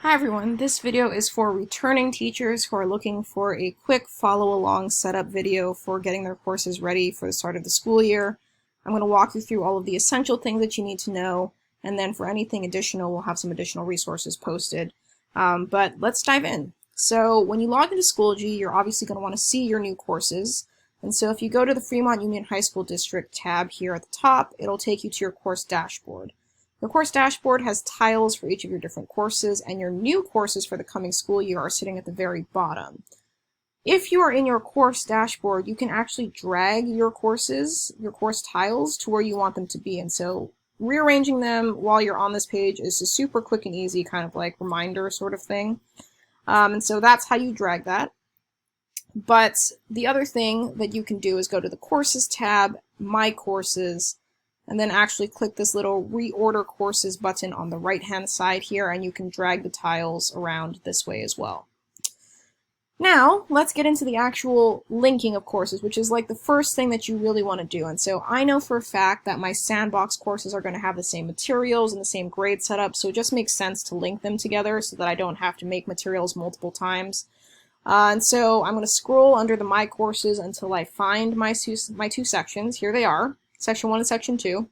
Hi everyone, this video is for returning teachers who are looking for a quick follow-along setup video for getting their courses ready for the start of the school year. I'm going to walk you through all of the essential things that you need to know, and then for anything additional, we'll have some additional resources posted. But let's dive in. So when you log into Schoology, you're obviously going to want to see your new courses. And so if you go to the Fremont Union High School District tab here at the top, it'll take you to your course dashboard. The course dashboard has tiles for each of your different courses, and your new courses for the coming school year are sitting at the very bottom. If you are in your course dashboard, you can actually drag your courses, your course tiles, to where you want them to be. And so rearranging them while you're on this page is a super quick and easy kind of like reminder sort of thing. And so that's how you drag that. But the other thing that you can do is go to the Courses tab, My Courses, and then actually click this little Reorder Courses button on the right-hand side here, and you can drag the tiles around this way as well. Now, let's get into the actual linking of courses, which is like the first thing that you really want to do. And so I know for a fact that my sandbox courses are going to have the same materials and the same grade setup, so it just makes sense to link them together so that I don't have to make materials multiple times. And so I'm going to scroll under the My Courses until I find my two sections. Here they are. Section 1 and Section 2.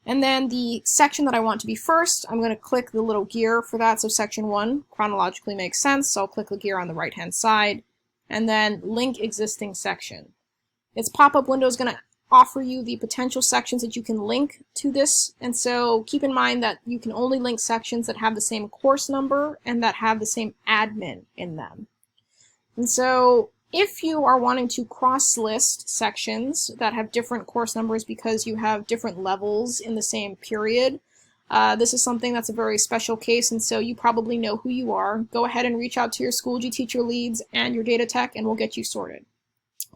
And then the section that I want to be first, I'm going to click the little gear for that. So Section 1 chronologically makes sense, so I'll click the gear on the right-hand side, and then link existing section. Its pop-up window is going to offer you the potential sections that you can link to this, and so keep in mind that you can only link sections that have the same course number and that have the same admin in them. And so if you are wanting to cross-list sections that have different course numbers because you have different levels in the same period, this is something that's a very special case, and so you probably know who you are. Go ahead and reach out to your Schoology teacher leads and your data tech, and we'll get you sorted.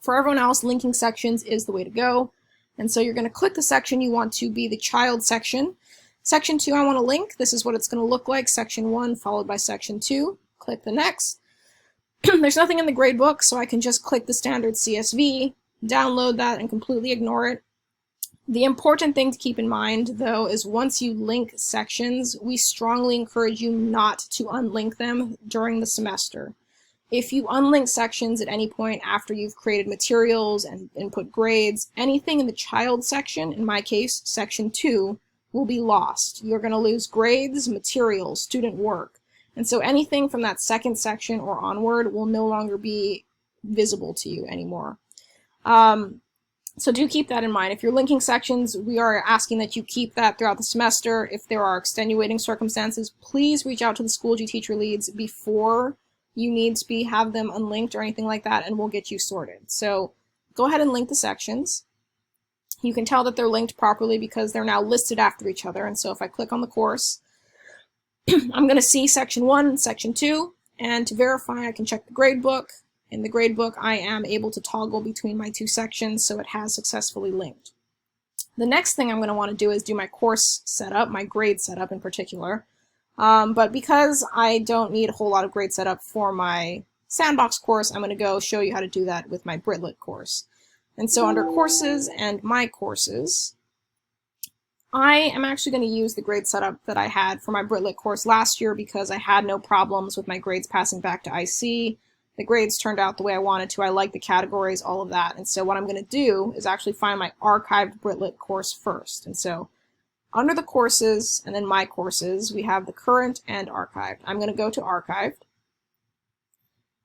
For everyone else, linking sections is the way to go. And so you're going to click the section you want to be the child section. Section 2 I want to link. This is what it's going to look like. Section 1 followed by Section 2. Click the next. There's nothing in the gradebook, so I can just click the standard CSV, download that, and completely ignore it. The important thing to keep in mind, though, is once you link sections, we strongly encourage you not to unlink them during the semester. If you unlink sections at any point after you've created materials and input grades, anything in the child section, in my case, Section 2, will be lost. You're going to lose grades, materials, student work. And so anything from that second section or onward will no longer be visible to you anymore. So do keep that in mind. If you're linking sections, we are asking that you keep that throughout the semester. If there are extenuating circumstances, please reach out to the Schoology teacher leads before you need to have them unlinked or anything like that, and we'll get you sorted. So go ahead and link the sections. You can tell that they're linked properly because they're now listed after each other. And so if I click on the course, I'm going to see Section 1 and Section 2, and to verify I can check the gradebook. In the gradebook I am able to toggle between my two sections, so it has successfully linked. The next thing I'm going to want to do is do my course setup, my grade setup in particular. But because I don't need a whole lot of grade setup for my sandbox course, I'm going to go show you how to do that with my Britlit course. And so under Courses and My Courses, I am actually going to use the grade setup that I had for my Britlit course last year because I had no problems with my grades passing back to IC. The grades turned out the way I wanted to. I like the categories, all of that. And so what I'm going to do is actually find my archived Britlit course first. And so under the Courses and then My Courses, we have the current and archived. I'm going to go to archived.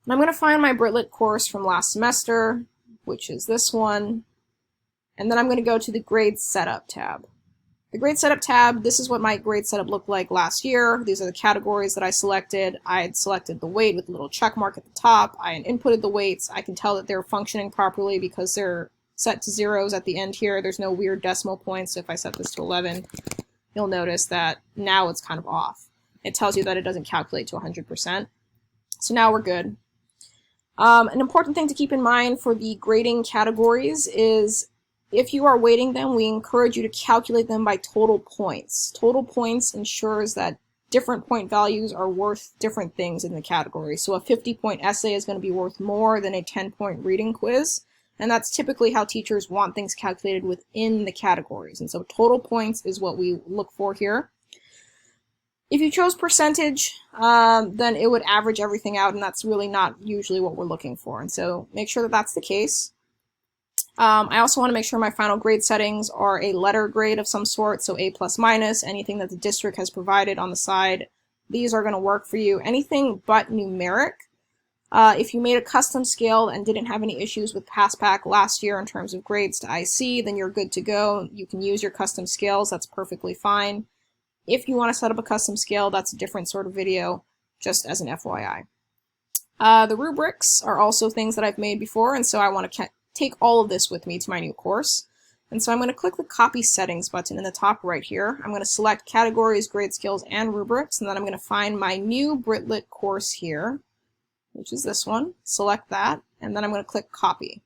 And I'm going to find my Britlit course from last semester, which is this one. And then I'm going to go to the Grade Setup tab. The Grade Setup tab, this is what my grade setup looked like last year. These are the categories that I selected. I had selected the weight with the little check mark at the top. I had inputted the weights. I can tell that they're functioning properly because they're set to zeros at the end here. There's no weird decimal points. So if I set this to 11, you'll notice that now it's kind of off. It tells you that it doesn't calculate to 100%. So now we're good. An important thing to keep in mind for the grading categories is if you are weighting them, we encourage you to calculate them by total points. Total points ensures that different point values are worth different things in the category. So a 50-point essay is going to be worth more than a 10-point reading quiz. And that's typically how teachers want things calculated within the categories. And so total points is what we look for here. If you chose percentage, then it would average everything out, and that's really not usually what we're looking for. And so make sure that that's the case. I also want to make sure my final grade settings are a letter grade of some sort, so A+, anything that the district has provided on the side. These are going to work for you. Anything but numeric. If you made a custom scale and didn't have any issues with PassPack last year in terms of grades to IC, then you're good to go. You can use your custom scales. That's perfectly fine. If you want to set up a custom scale, that's a different sort of video, just as an FYI. The rubrics are also things that I've made before, and so I want to take all of this with me to my new course. And so I'm going to click the Copy Settings button in the top right here. I'm going to select Categories, Grade Scales, and Rubrics, and then I'm going to find my new Britlit course here, which is this one. Select that, and then I'm going to click Copy.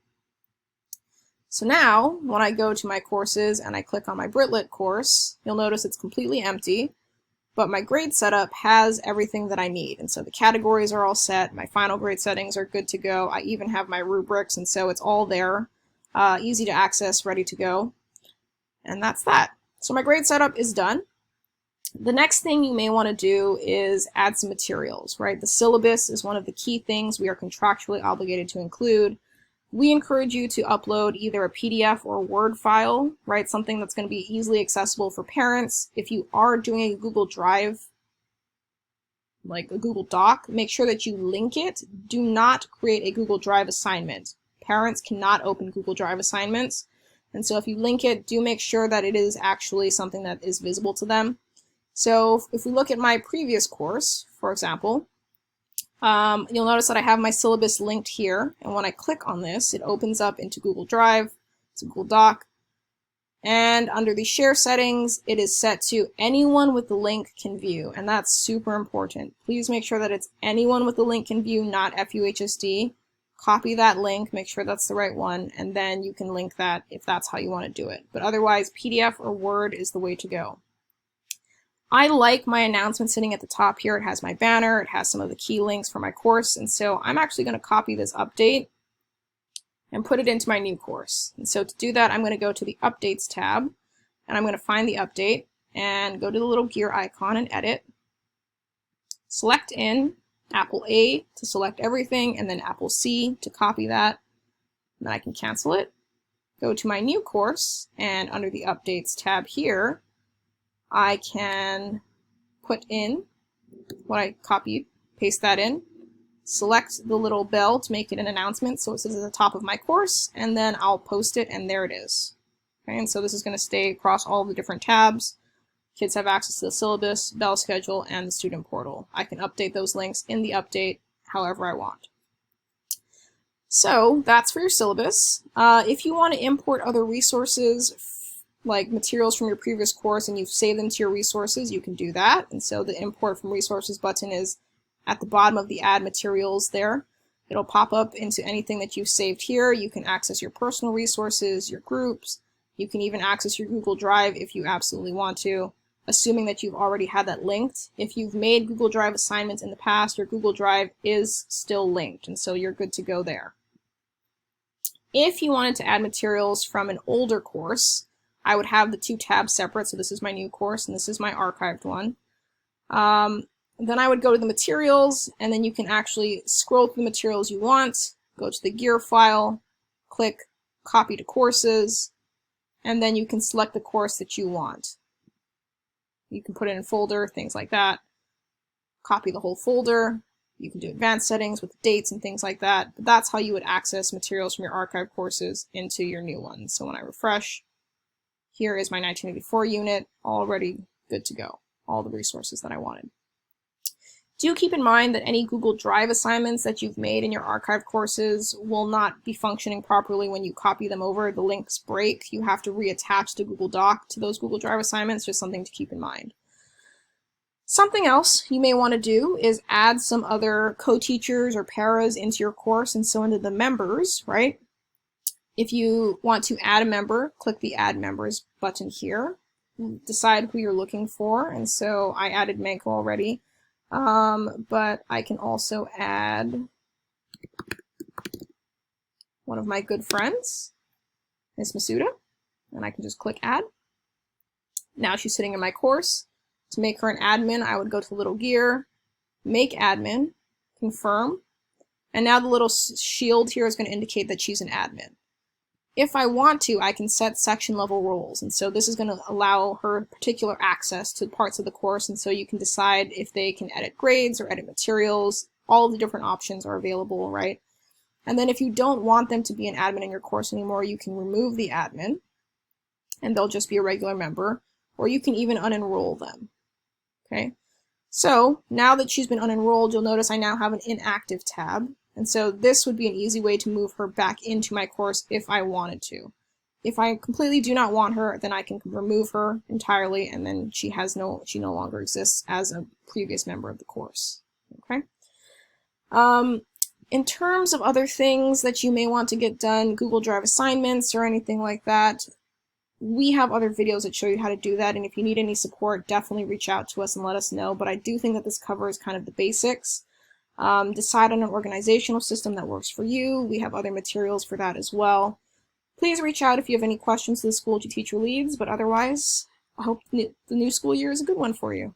So now, when I go to my courses and I click on my Britlit course, you'll notice it's completely empty, but my grade setup has everything that I need. And so the categories are all set, my final grade settings are good to go, I even have my rubrics, and so it's all there, easy to access, ready to go. And that's that. So my grade setup is done. The next thing you may want to do is add some materials, right? The syllabus is one of the key things we are contractually obligated to include. We encourage you to upload either a PDF or a Word file, right? Something that's going to be easily accessible for parents. If you are doing a Google Drive, like a Google Doc, make sure that you link it. Do not create a Google Drive assignment. Parents cannot open Google Drive assignments. And so if you link it, do make sure that it is actually something that is visible to them. So if we look at my previous course, for example, you'll notice that I have my syllabus linked here, and when I click on this, it opens up into Google Drive, it's a Google Doc, and under the share settings, it is set to anyone with the link can view, and that's super important. Please make sure that it's anyone with the link can view, not FUHSD. Copy that link, make sure that's the right one, and then you can link that if that's how you want to do it. But otherwise, PDF or Word is the way to go. I like my announcement sitting at the top here. It has my banner, it has some of the key links for my course, and so I'm actually going to copy this update and put it into my new course. And so to do that, I'm going to go to the Updates tab, and I'm going to find the update, and go to the little gear icon and edit. Select in Apple A to select everything, and then Apple C to copy that. And then I can cancel it. Go to my new course, and under the Updates tab here, I can put in what I copied, paste that in, select the little bell to make it an announcement so it says at the top of my course, and then I'll post it, and there it is. Okay, and so this is going to stay across all the different tabs. Kids have access to the syllabus, bell schedule, and the student portal. I can update those links in the update however I want. So that's for your syllabus. If you want to import other resources, like materials from your previous course, and you've saved them to your resources, you can do that. And so the Import from Resources button is at the bottom of the Add Materials there. It'll pop up into anything that you've saved here. You can access your personal resources, your groups. You can even access your Google Drive if you absolutely want to, assuming that you've already had that linked. If you've made Google Drive assignments in the past, your Google Drive is still linked, and so you're good to go there. If you wanted to add materials from an older course, I would have the two tabs separate. So this is my new course and this is my archived one. Then I would go to the materials, and then you can actually scroll through the materials you want, go to the gear file, click copy to courses, and then you can select the course that you want. You can put it in a folder, things like that. Copy the whole folder. You can do advanced settings with dates and things like that. But that's how you would access materials from your archived courses into your new ones. So when I refresh, here is my 1984 unit, already good to go. All the resources that I wanted. Do keep in mind that any Google Drive assignments that you've made in your archived courses will not be functioning properly when you copy them over. The links break. You have to reattach the Google Doc to those Google Drive assignments, just something to keep in mind. Something else you may want to do is add some other co-teachers or paras into your course, and so into the members, right? If you want to add a member, click the Add Members button here. Decide who you're looking for, and so I added Manko already, but I can also add one of my good friends, Miss Masuda, and I can just click Add. Now she's sitting in my course. To make her an admin, I would go to the little gear, make admin, confirm, and now the little shield here is going to indicate that she's an admin. If I want to, I can set section level roles, and so this is going to allow her particular access to parts of the course, and so you can decide if they can edit grades or edit materials. All of the different options are available, right? And then if you don't want them to be an admin in your course anymore, you can remove the admin, and they'll just be a regular member, or you can even unenroll them, okay? So now that she's been unenrolled, you'll notice I now have an inactive tab. And so this would be an easy way to move her back into my course if I wanted to. If I completely do not want her, then I can remove her entirely, and then she no longer exists as a previous member of the course. Okay. In terms of other things that you may want to get done, Google Drive assignments or anything like that, we have other videos that show you how to do that, and if you need any support, definitely reach out to us and let us know. But I do think that this covers kind of the basics. Decide on an organizational system that works for you. We have other materials for that as well. Please reach out if you have any questions to the Schoology Teacher Leads, but otherwise, I hope the new school year is a good one for you.